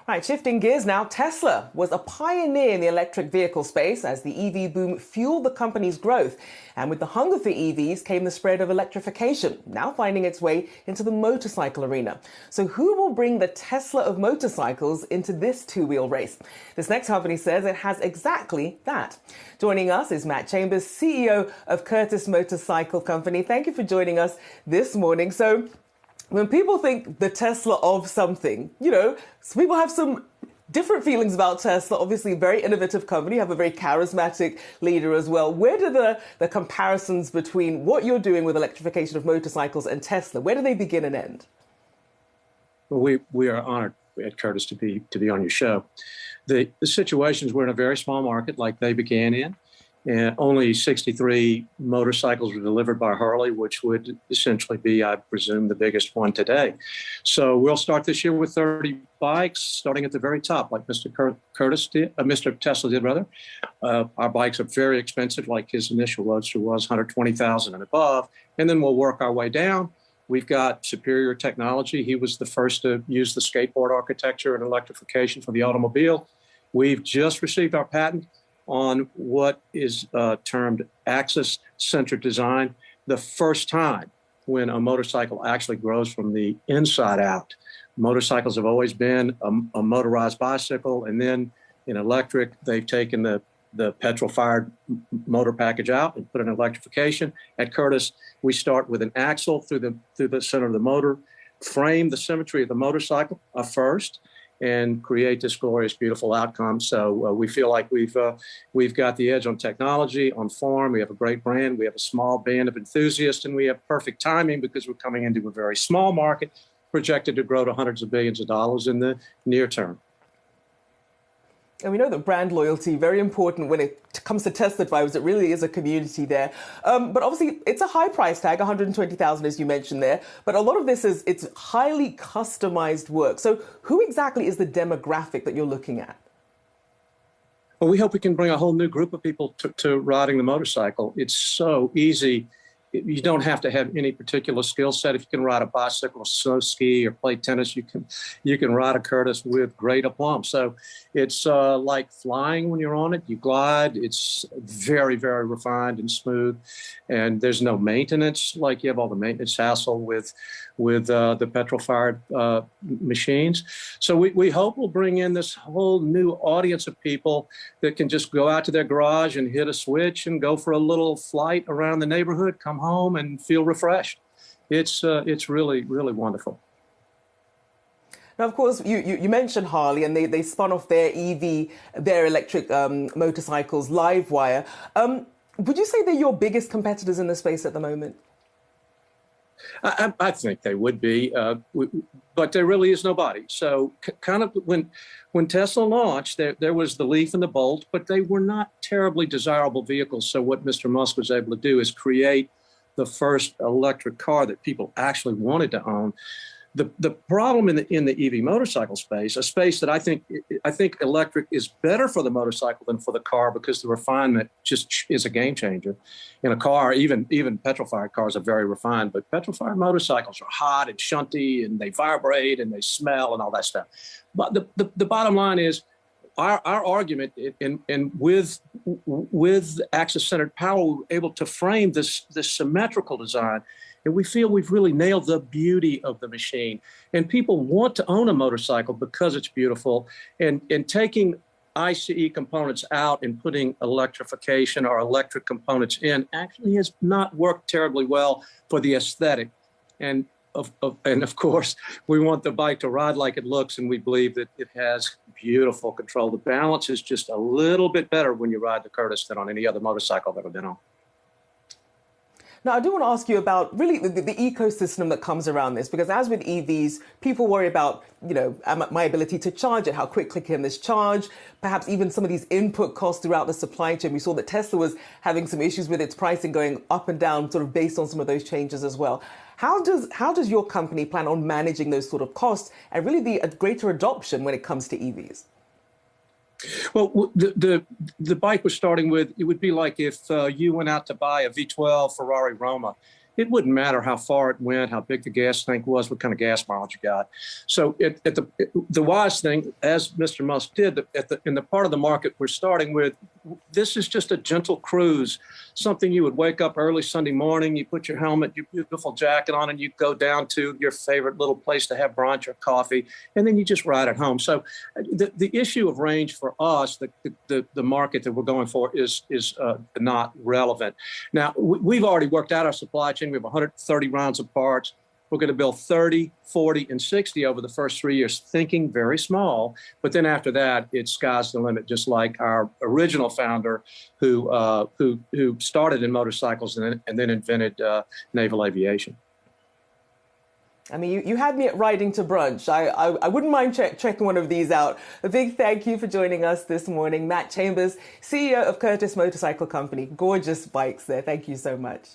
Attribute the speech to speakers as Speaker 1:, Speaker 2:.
Speaker 1: Right, shifting gears now, Tesla was a pioneer in the electric vehicle space as the EV boom fueled the company's growth. And with the hunger for EVs came the spread of electrification, now finding its way into the motorcycle arena. So who will bring the Tesla of motorcycles into this two-wheel race? This next company says it has exactly that. Joining us is Matt Chambers, CEO of Curtis Motorcycle Company. Thank you for joining us this morning. So when people think the Tesla of something, people have some different feelings about Tesla. Obviously, a very innovative company, have a very charismatic leader as well. Where do the comparisons between what you're doing with electrification of motorcycles and Tesla, where do they begin and end?
Speaker 2: Well, we are honored at Curtis to be on your show. The situations, we're in a very small market like they began in. And only 63 motorcycles were delivered by Harley, which would essentially be, I presume, the biggest one today. So we'll start this year with 30 bikes, starting at the very top, like Mr. Tesla did, rather. Our bikes are very expensive, like his initial Roadster was, $120,000 and above. And then we'll work our way down. We've got superior technology. He was the first to use the skateboard architecture and electrification for the automobile. We've just received our patent on what is termed axis-centered design, the first time when a motorcycle actually grows from the inside out. Motorcycles have always been a motorized bicycle, and then in electric, they've taken the petrol-fired motor package out and put in electrification. At Curtis, we start with an axle through the center of the motor, frame the symmetry of the motorcycle first, and create this glorious, beautiful outcome. So we feel like we've got the edge on technology, on form. We have a great brand. We have a small band of enthusiasts, and we have perfect timing because we're coming into a very small market, projected to grow to hundreds of billions of dollars in the near term.
Speaker 1: And we know that brand loyalty, very important when it comes to Tesla drivers. It really is a community there. But obviously, it's a high price tag, $120,000, as you mentioned there. But a lot of this it's highly customized work. So who exactly is the demographic that you're looking at?
Speaker 2: Well, we hope we can bring a whole new group of people to riding the motorcycle. It's so easy. You don't have to have any particular skill set. If you can ride a bicycle or snow ski or play tennis, you can ride a Curtis with great aplomb. So it's like flying when you're on it. You glide. It's very, very refined and smooth, and there's no maintenance like you have all the maintenance hassle with the petrol-fired machines. So we hope we'll bring in this whole new audience of people that can just go out to their garage and hit a switch and go for a little flight around the neighborhood, come home and feel refreshed. It's really, really wonderful.
Speaker 1: Now, of course, you mentioned Harley, and they spun off their their electric motorcycles, Livewire. Would you say they're your biggest competitors in the space at the moment?
Speaker 2: I think they would be, but there really is nobody. So kind of when Tesla launched, there was the Leaf and the Bolt, but they were not terribly desirable vehicles. So what Mr. Musk was able to do is create the first electric car that people actually wanted to own. The problem in the EV motorcycle space, a space that I think electric is better for the motorcycle than for the car because the refinement just is a game changer. In a car, even petrol-fired cars are very refined, but petrol-fired motorcycles are hot and shunty, and they vibrate and they smell and all that stuff. But the bottom line is, our argument, and with axis-centered power, we were able to frame this symmetrical design. And we feel we've really nailed the beauty of the machine. And people want to own a motorcycle because it's beautiful. And taking ICE components out and putting electrification or electric components in actually has not worked terribly well for the aesthetic. And of course, we want the bike to ride like it looks, and we believe that it has beautiful control. The balance is just a little bit better when you ride the Curtis than on any other motorcycle I've ever been on.
Speaker 1: Now, I do want to ask you about really the ecosystem that comes around this, because as with EVs, people worry about, my ability to charge it, how quickly can this charge, perhaps even some of these input costs throughout the supply chain. We saw that Tesla was having some issues with its pricing going up and down, sort of based on some of those changes as well. How does your company plan on managing those sort of costs and really the greater adoption when it comes to EVs?
Speaker 2: Well, the bike we're starting with, it would be like if you went out to buy a V12 Ferrari Roma it wouldn't matter how far it went, how big the gas tank was, what kind of gas mileage you got. So the wise thing, as Mr. Musk did, in the part of the market we're starting with, this is just a gentle cruise, something you would wake up early Sunday morning, you put your helmet, your beautiful jacket on, and you go down to your favorite little place to have brunch or coffee, and then you just ride it home. So the issue of range for us, the market that we're going for is not relevant. Now, we've already worked out our supply chain. We have 130 rounds of parts. We're going to build 30, 40, and 60 over the first 3 years, thinking very small. But then after that, it's sky's the limit, just like our original founder who started in motorcycles and then invented naval aviation.
Speaker 1: I mean, you had me at riding to brunch. I wouldn't mind checking one of these out. A big thank you for joining us this morning. Matt Chambers, CEO of Curtis Motorcycle Company. Gorgeous bikes there. Thank you so much.